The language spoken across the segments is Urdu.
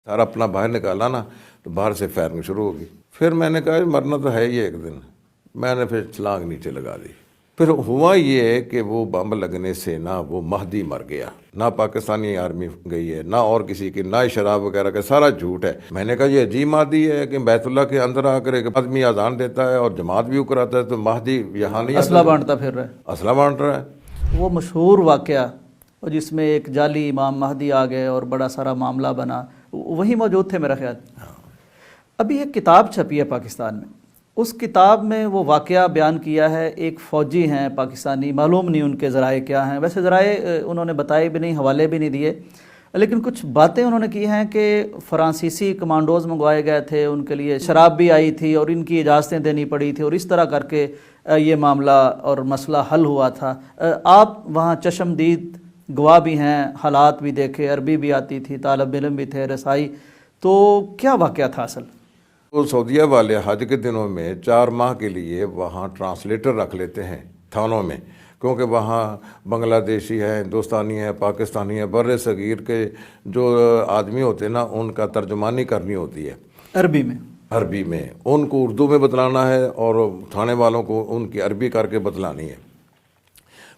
سارا اپنا باہر نکالا نا تو باہر سے فائرنگ شروع ہوگی. پھر میں نے کہا مرنا تو ہے ہی ایک دن. میں نے پھر چھلانگ نیچے لگا دی. پھر ہوا یہ کہ وہ بم لگنے سے نا وہ مہدی مر گیا. نہ پاکستانی آرمی گئی ہے، نہ اور کسی کی، نہ شراب وغیرہ کا، سارا جھوٹ ہے. میں نے کہا یہ عجیب مہدی ہے کہ بیت اللہ کے اندر آ کر ایک آدمی اذان دیتا ہے اور جماعت بھی کراتا ہے، تو مہدی یہاں نہیں اسلحہ بانٹتا پھر رہا ہے. اسلحہ بانٹ رہا ہے. وہ مشہور واقعہ اور جس میں ایک جعلی امام مہدی آ گئے اور بڑا سارا معاملہ بنا، وہی موجود تھے میرا خیال. ابھی ایک کتاب چھپی ہے پاکستان میں، اس کتاب میں وہ واقعہ بیان کیا ہے. ایک فوجی ہیں پاکستانی، معلوم نہیں ان کے ذرائع کیا ہیں، ویسے ذرائع انہوں نے بتائے بھی نہیں، حوالے بھی نہیں دیے، لیکن کچھ باتیں انہوں نے کی ہیں کہ فرانسیسی کمانڈوز منگوائے گئے تھے، ان کے لیے شراب بھی آئی تھی اور ان کی اجازتیں دینی پڑی تھی، اور اس طرح کر کے یہ معاملہ اور مسئلہ حل ہوا تھا. آپ وہاں چشمدید گواہ بھی ہیں، حالات بھی دیکھے، عربی بھی آتی تھی، طالب علم بھی تھے، رسائی. تو کیا واقعہ تھا اصل؟ وہ سعودیہ والے حج کے دنوں میں 4 ماہ کے لیے وہاں ٹرانسلیٹر رکھ لیتے ہیں تھانوں میں، کیونکہ وہاں بنگلہ دیشی ہیں، ہندوستانی ہیں، پاکستانی ہیں، بر صغیر کے جو آدمی ہوتے ہیں نا ان کا ترجمانی کرنی ہوتی ہے عربی میں. عربی میں ان کو اردو میں بتلانا ہے اور تھانے والوں کو ان کی عربی کر کے بتلانی ہے.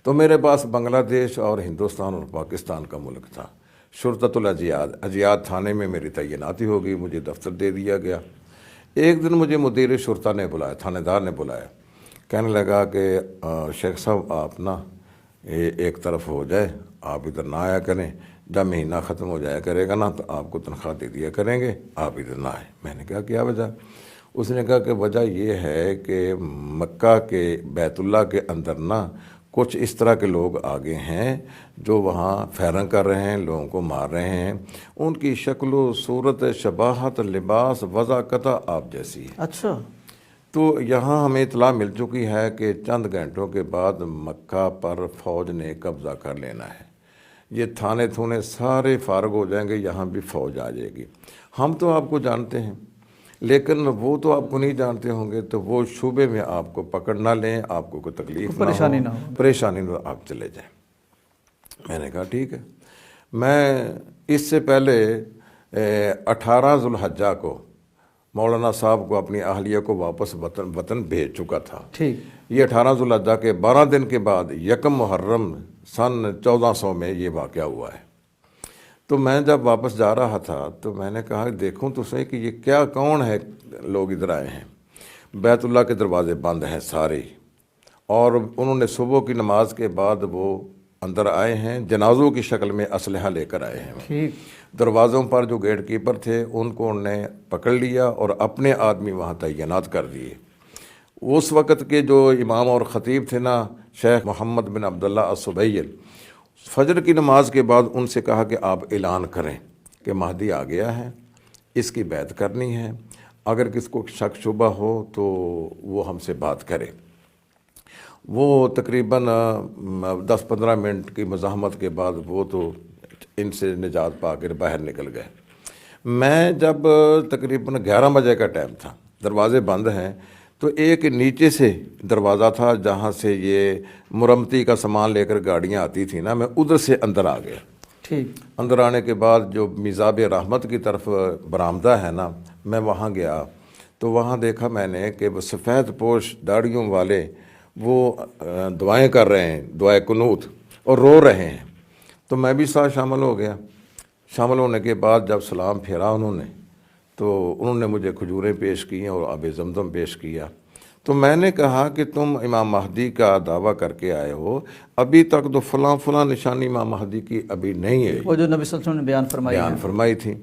تو میرے پاس بنگلہ دیش اور ہندوستان اور پاکستان کا ملک تھا. شرطۃ الاجیاد تھانے میں میری تعیناتی ہو گئی، مجھے دفتر دے دیا گیا. ایک دن مجھے مدیر شرطہ نے بلایا، تھانے دار نے بلایا، کہنے لگا کہ شیخ صاحب آپ نا ایک طرف ہو جائے، آپ ادھر نہ آیا کریں، جب مہینہ ختم ہو جایا کرے گا نا تو آپ کو تنخواہ دے دیا کریں گے، آپ ادھر نہ آئیں. میں نے کہا کیا وجہ؟ اس نے کہا کہ وجہ یہ ہے کہ مکہ کے بیت اللہ کے اندر نا کچھ اس طرح کے لوگ آگے ہیں جو وہاں فیرنگ کر رہے ہیں، لوگوں کو مار رہے ہیں. ان کی شکل و صورت، شباہت، لباس، وضاقت آپ جیسی ہے. اچھا. تو یہاں ہمیں اطلاع مل چکی ہے کہ چند گھنٹوں کے بعد مکہ پر فوج نے قبضہ کر لینا ہے. یہ تھانے تھونے سارے فارغ ہو جائیں گے، یہاں بھی فوج آ جائے گی. ہم تو آپ کو جانتے ہیں لیکن وہ تو آپ کو نہیں جانتے ہوں گے، تو وہ شعبے میں آپ کو پکڑ نہ لیں، آپ کو کوئی تکلیف پریشانی نہ ہو، پریشانی نہ، آپ چلے جائیں. میں نے کہا ٹھیک ہے. میں اس سے پہلے 18 ذوالحجہ کو مولانا صاحب کو اپنی اہلیہ کو واپس وطن بھیج چکا تھا. ٹھیک. یہ 18 ذوالحجہ کے 12 دن کے بعد 1 محرم سن 1400 میں یہ واقعہ ہوا ہے. تو میں جب واپس جا رہا تھا تو میں نے کہا دیکھوں تو صحیح کہ یہ کیا، کون ہے لوگ ادھر آئے ہیں. بیت اللہ کے دروازے بند ہیں سارے، اور انہوں نے صبح کی نماز کے بعد وہ اندر آئے ہیں، جنازوں کی شکل میں اسلحہ لے کر آئے ہیں. ٹھیک. دروازوں پر جو گیٹ کیپر تھے ان کو انہوں نے پکڑ لیا اور اپنے آدمی وہاں تعینات کر دیے. اس وقت کے جو امام اور خطیب تھے نا، شیخ محمد بن عبداللہ السبیل، فجر کی نماز کے بعد ان سے کہا کہ آپ اعلان کریں کہ مہدی آ گیا ہے، اس کی بیعت کرنی ہے، اگر کس کو شک شبہ ہو تو وہ ہم سے بات کرے. وہ تقریباً 10-15 منٹ کی مزاحمت کے بعد وہ تو ان سے نجات پا کر باہر نکل گئے. میں جب تقریباً 11 بجے کا ٹائم تھا، دروازے بند ہیں، تو ایک نیچے سے دروازہ تھا جہاں سے یہ مرمتی کا سامان لے کر گاڑیاں آتی تھیں نا، میں ادھر سے اندر آ گیا. ٹھیک. اندر آنے کے بعد جو میزاب رحمت کی طرف برآمدہ ہے نا، میں وہاں گیا تو وہاں دیکھا میں نے کہ وہ سفید پوش داڑھیوں والے وہ دعائیں کر رہے ہیں، دعائے قنوت، اور رو رہے ہیں. تو میں بھی ساتھ شامل ہو گیا. شامل ہونے کے بعد جب سلام پھیرا انہوں نے تو انہوں نے مجھے کھجوریں پیش کی اور آب زمزم پیش کیا. تو میں نے کہا کہ تم امام مہدی کا دعویٰ کر کے آئے ہو، ابھی تک تو فلاں فلاں نشانی امام مہدی کی ابھی نہیں ہے. وہ جو نبی صلی اللہ علیہ وسلم نے بیان فرمائی تھی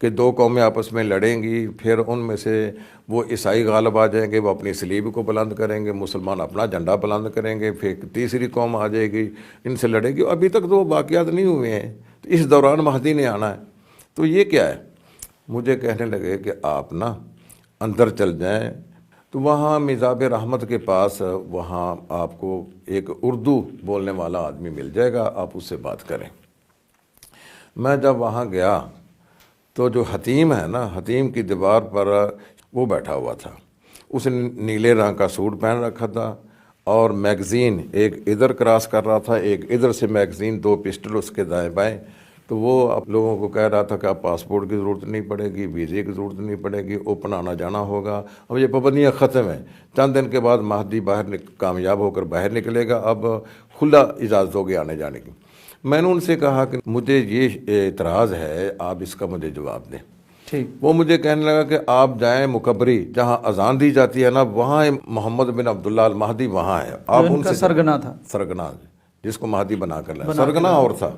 کہ 2 قومیں آپس میں لڑیں گی، پھر ان میں سے وہ عیسائی غالب آ جائیں گے، وہ اپنی صلیب کو بلند کریں گے، مسلمان اپنا جھنڈا بلند کریں گے، پھر تیسری قوم آ جائے گی ان سے لڑے گی. ابھی تک تو وہ واقعات نہیں ہوئے ہیں، تو اس دوران مہدی نے آنا ہے. تو یہ کیا ہے؟ مجھے کہنے لگے کہ آپ نا اندر چل جائیں. تو وہاں میزاب رحمت کے پاس وہاں آپ کو ایک اردو بولنے والا آدمی مل جائے گا، آپ اس سے بات کریں. میں جب وہاں گیا تو جو حتیم ہے نا، حتیم کی دیوار پر وہ بیٹھا ہوا تھا. اس نے نیلے رنگ کا سوٹ پہن رکھا تھا اور میگزین ایک ادھر کراس کر رہا تھا، ایک ادھر سے میگزین، 2 پسٹل اس کے دائیں بائیں تو وہ اب لوگوں کو کہہ رہا تھا کہ اب پاسپورٹ کی ضرورت نہیں پڑے گی، ویزے کی ضرورت نہیں پڑے گی، اوپن آنا جانا ہوگا، اب یہ پابندیاں ختم ہیں۔ چند دن کے بعد مہدی کامیاب ہو کر باہر نکلے گا، اب کھلا اجازت ہوگی آنے جانے کی۔ میں نے ان سے کہا کہ مجھے یہ اعتراض ہے، آپ اس کا مجھے جواب دیں۔ ٹھیک۔ وہ مجھے کہنے لگا کہ آپ جائیں مکبری، جہاں اذان دی جاتی ہے نا، وہاں محمد بن عبداللہ المہدی وہاں ہے، آپ ان سے سرگنا تھا، سرگنا جس کو مہدی بنا کر لائے، سرگنا اور تھا،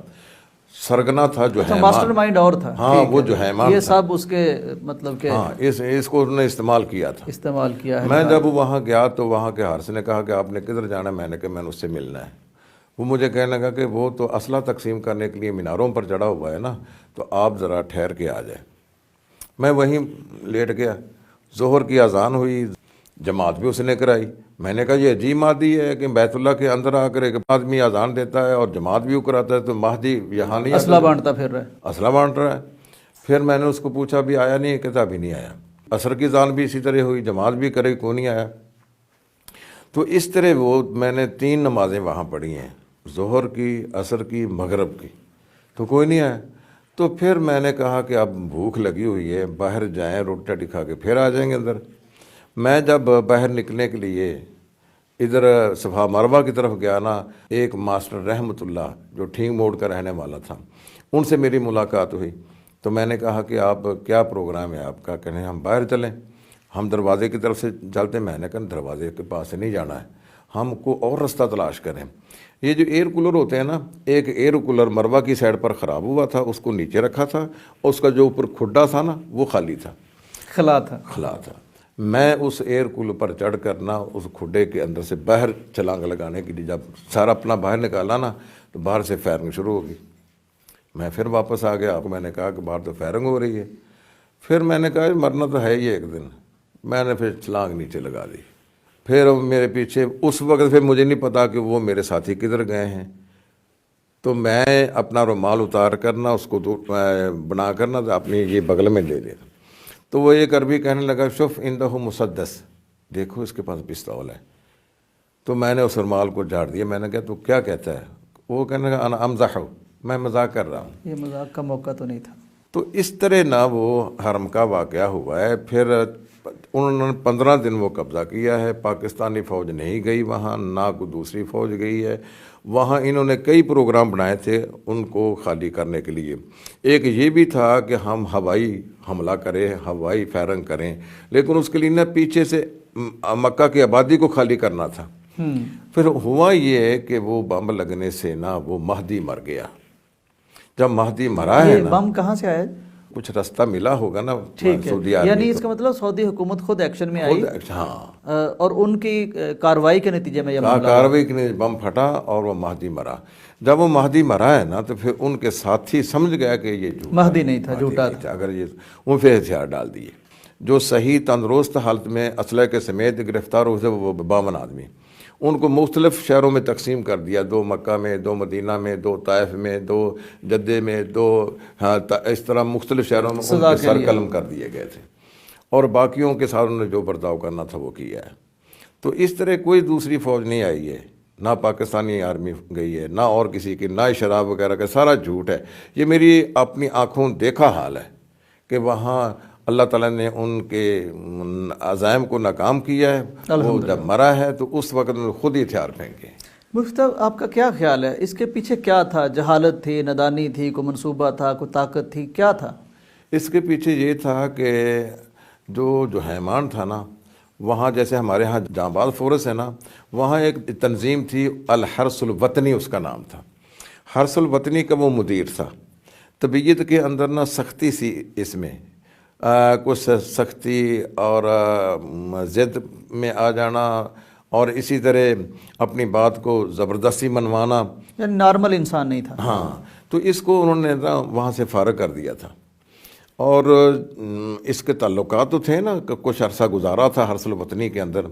سرگنا تھا جو ہے ماسٹر مائنڈ اور تھا، ہاں وہ جو ہے یہ سب اس کے مطلب کہ ہاں اس کو انہوں نے استعمال کیا تھا، استعمال کیا ہے۔ میں جب وہاں گیا تو وہاں کے حارث نے کہا کہ آپ نے کدھر جانا ہے؟ میں نے کہا میں نے اس سے ملنا ہے۔ وہ مجھے کہنے لگا کہ وہ تو اسلحہ تقسیم کرنے کے لیے میناروں پر چڑھا ہوا ہے نا، تو آپ ذرا ٹھہر کے آ جائیں۔ میں وہیں لیٹ گیا، ظہر کی اذان ہوئی، جماعت بھی اس نے کرائی۔ میں نے کہا یہ عجیب مہدی ہے کہ بیت اللہ کے اندر آ کر ایک آدمی اذان دیتا ہے اور جماعت بھی کراتا ہے، تو مہدی یہاں نہیں اسلحہ بانٹتا پھر رہا ہے، اسلحہ بانٹ رہا ہے۔ پھر میں نے اس کو پوچھا ابھی آیا نہیں؟ کہتا ابھی نہیں آیا۔ عصر کی اذان بھی اسی طرح ہوئی، جماعت بھی کرے، کیوں نہیں آیا؟ تو اس طرح وہ میں نے 3 نمازیں وہاں پڑھی ہیں، ظہر کی، عصر کی، مغرب کی، تو کوئی نہیں آیا۔ تو پھر میں نے کہا کہ اب بھوک لگی ہوئی ہے، باہر جائیں، روٹی راٹی کھا کے پھر آ جائیں گے اندر۔ میں جب باہر نکلنے کے لیے ادھر صفا مروہ کی طرف گیا نا، ایک ماسٹر رحمت اللہ جو ٹھینگ موڑ کا رہنے والا تھا، ان سے میری ملاقات ہوئی۔ تو میں نے کہا کہ آپ کیا پروگرام ہے آپ کا؟ کہنے ہم باہر چلیں، ہم دروازے کی طرف سے چلتے۔ میں نے کہا دروازے کے پاس سے نہیں جانا ہے، ہم کو اور رستہ تلاش کریں۔ یہ جو ایئر کولر ہوتے ہیں نا، ایک ایئر کولر مروہ کی سائڈ پر خراب ہوا تھا، اس کو نیچے رکھا تھا، اور اس کا جو اوپر کھڈا تھا نا وہ خالی تھا، خلا تھا۔ میں اس ایئر کولر پر چڑھ کر نا اس کھڈے کے اندر سے باہر چھلانگ لگانے کے لیے جب سارا اپنا باہر نکالا نا، تو باہر سے فائرنگ شروع ہوگی۔ میں پھر واپس آ گیا، میں نے کہا کہ باہر تو فائرنگ ہو رہی ہے۔ پھر میں نے کہا مرنا تو ہے ہی ایک دن، میں نے پھر چھلانگ نیچے لگا دی۔ پھر میرے پیچھے اس وقت پھر مجھے نہیں پتا کہ وہ میرے ساتھی کدھر گئے ہیں، تو میں اپنا رومال اتار کرنا اس کو بنا کرنا اپنی یہ بغل میں لے لیا۔ تو وہ ایک عربی کہنے لگا شوف عندہ مسدس، دیکھو اس کے پاس پستول ہے۔ تو میں نے اس رومال کو جھاڑ دیا۔ میں نے کہا تو کیا کہتا ہے؟ وہ کہنے لگا انا امزح، میں مذاق کر رہا ہوں۔ یہ مذاق کا موقع تو نہیں تھا۔ تو اس طرح نہ وہ حرم کا واقعہ ہوا ہے۔ پھر انہوں نے 15 دن وہ قبضہ کیا ہے، پاکستانی فوج نہیں گئی وہاں، نہ کوئی دوسری فوج گئی ہے وہاں۔ انہوں نے کئی پروگرام بنائے تھے ان کو خالی کرنے کے لیے۔ ایک یہ بھی تھا کہ ہم ہوائی حملہ کریں، ہوائی فائرنگ کریں، لیکن اس کے لیے نہ پیچھے سے مکہ کی آبادی کو خالی کرنا تھا۔ پھر ہوا یہ کہ وہ بم لگنے سے نا وہ مہدی مر گیا۔ جب مہدی مرا ہے نا، بم کہاں سے آیا؟ کچھ راستہ ملا ہوگا نا سعودی عرب، یعنی اس کا مطلب سعودی حکومت خود ایکشن میں آئی، ہاں، اور ان کی کارروائی کے نتیجے میں کارروائی کے لیے بم پھٹا اور وہ مہدی مرا۔ جب وہ مہدی مرا ہے نا، تو پھر ان کے ساتھی سمجھ گیا کہ یہ مہدی نہیں تھا، جھوٹا تھا۔ اگر یہ وہ پھر ہتھیار ڈال دیے۔ جو صحیح تندرست حالت میں اسلحے کے سمیت گرفتار ہوئے وہ 52 آدمی، ان کو مختلف شہروں میں تقسیم کر دیا، 2 مکہ میں، 2 مدینہ میں، 2 طائف میں، 2 جدے میں، 2 اس طرح مختلف شہروں میں ان کے سر قلم کر دیے گئے تھے، اور باقیوں کے ساتھ انہوں نے جو برتاؤ کرنا تھا وہ کیا ہے۔ تو اس طرح کوئی دوسری فوج نہیں آئی ہے، نہ پاکستانی آرمی گئی ہے، نہ اور کسی کی، نہ شراب وغیرہ کا، سارا جھوٹ ہے۔ یہ میری اپنی آنکھوں دیکھا حال ہے کہ وہاں اللہ تعالیٰ نے ان کے عزائم کو ناکام کیا ہے۔ وہ جب مرا ہے تو اس وقت خود ہی ہتھیار پھینکے۔ مفتی صاحب آپ کا کیا خیال ہے اس کے پیچھے کیا تھا؟ جہالت تھی، نادانی تھی، کوئی منصوبہ تھا، کوئی طاقت تھی، کیا تھا اس کے پیچھے؟ یہ تھا کہ جو حیمان تھا نا وہاں، جیسے ہمارے ہاں جہاں باز فورس ہے نا، وہاں ایک تنظیم تھی الحرس الوطنی اس کا نام تھا۔ حرس الوطنی کا وہ مدیر تھا۔ طبیعت کے اندر نا سختی سی اس میں، کچھ سختی اور ضد میں آ جانا، اور اسی طرح اپنی بات کو زبردستی منوانا، یعنی نارمل انسان نہیں تھا۔ ہاں، تو اس کو انہوں نے نا وہاں سے فارغ کر دیا تھا، اور اس کے تعلقات تو تھے نا، کچھ عرصہ گزارا تھا حرس الوطنی کے اندر۔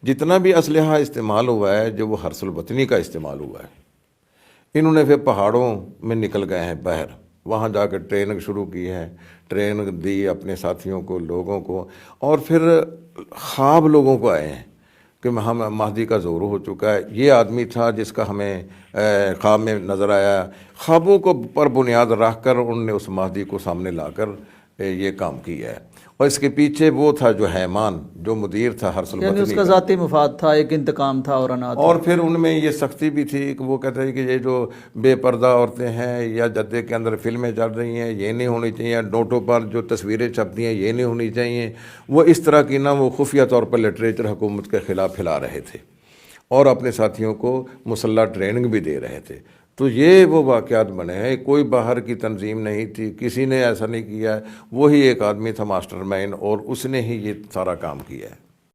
جتنا بھی اسلحہ استعمال ہوا ہے جو وہ حرس الوطنی کا استعمال ہوا ہے۔ انہوں نے پھر پہاڑوں میں نکل گئے ہیں باہر، وہاں جا کے ٹریننگ شروع کی ہے، ٹریننگ دی اپنے ساتھیوں کو، لوگوں کو، اور پھر خواب لوگوں کو آئے ہیں کہ ہم مہدی کا ظہور ہو چکا ہے. یہ آدمی تھا جس کا ہمیں خواب میں نظر آیا. خوابوں کو پر بنیاد رکھ کر انہوں نے اس مہدی کو سامنے لا کر یہ کام کیا ہے. اور اس کے پیچھے وہ تھا جو حیمان، جو مدیر تھا ہرس یعنی اس البطنی کا ذاتی مفاد تھا، ایک انتقام تھا اور انا تھا. اور پھر ان میں یہ سختی بھی تھی کہ وہ کہتے ہیں کہ یہ جو بے پردہ عورتیں ہیں یا جدے کے اندر فلمیں چل رہی ہیں یہ نہیں ہونی چاہیے، نوٹوں پر جو تصویریں چھپتی ہیں یہ نہیں ہونی چاہیے. وہ اس طرح کی وہ خفیہ طور پر لٹریچر حکومت کے خلاف پھیلا رہے تھے اور اپنے ساتھیوں کو مسلح ٹریننگ بھی دے رہے تھے. تو یہ وہ واقعات بنے ہیں. کوئی باہر کی تنظیم نہیں تھی، کسی نے ایسا نہیں کیا ہے. وہی ایک آدمی تھا ماسٹر مائنڈ، اور اس نے ہی یہ سارا کام کیا ہے.